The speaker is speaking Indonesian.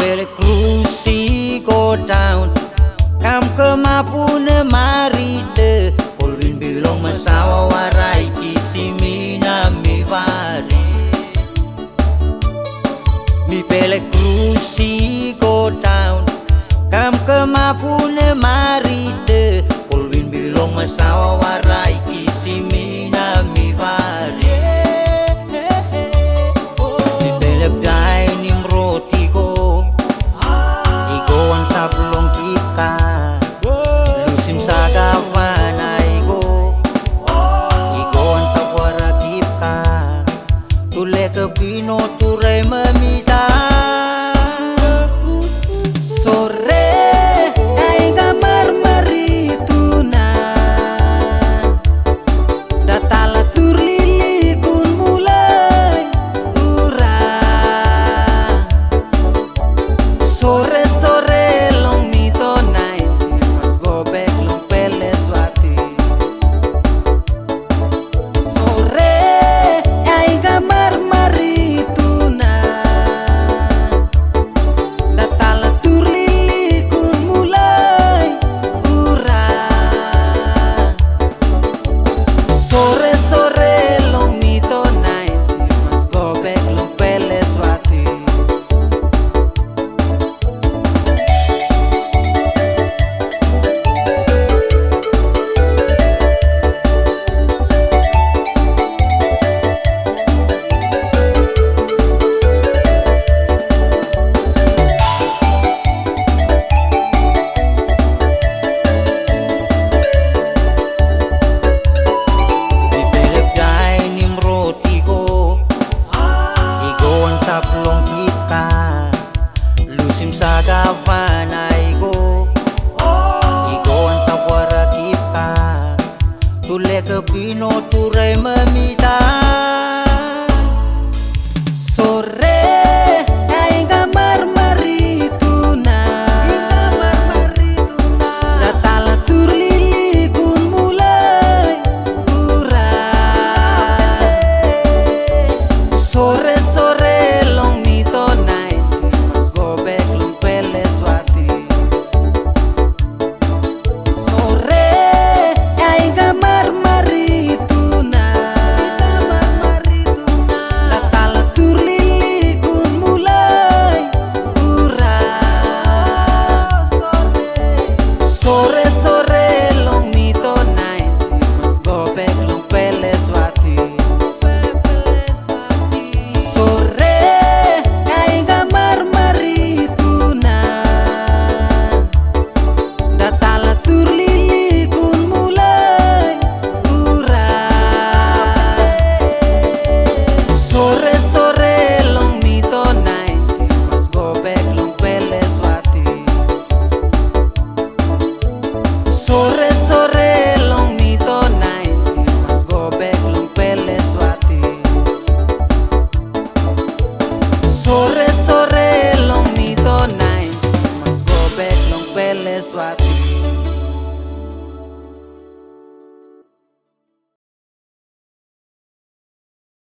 Bele cruci go down Kam kemapune marite Polvin bilong masawa warai Kisimina mi vari Mi bele cruci go down Kam kemapune marite Polvin bilong masawa warai Kisimina mi vari Mi bele bdai nimroti go Igo ang tablong kita Lusim sa gavana igo Igo ang tawara kita Tule ke pino turai memita Sore ay gamar marituna Datala turlili kun mulai urang Sore long mito nice Mas go back long peles watis Sore ay gamar marituna Datala turlili kun mulai urang Sore long mito nice Mas go back long peles watis Taplong kita Lusim sa gavana igo Igo ang tawara kita Tule ke pino turai memita Sore ay gamar marituna Datala turlili kun mulai urang Sore long mito nice Mas go back long peles watis Sore ay gamar marituna Datala turlili kun mulai urang Sore long mito nice Mas go back long peles watis Sore ay gamar marituna Datala turlili kun mulai urang Sore long mito nice Mas go back long peles watis Sore long mito nice Mas go back long peles watis Sore long mito nice Mas go back long peles watis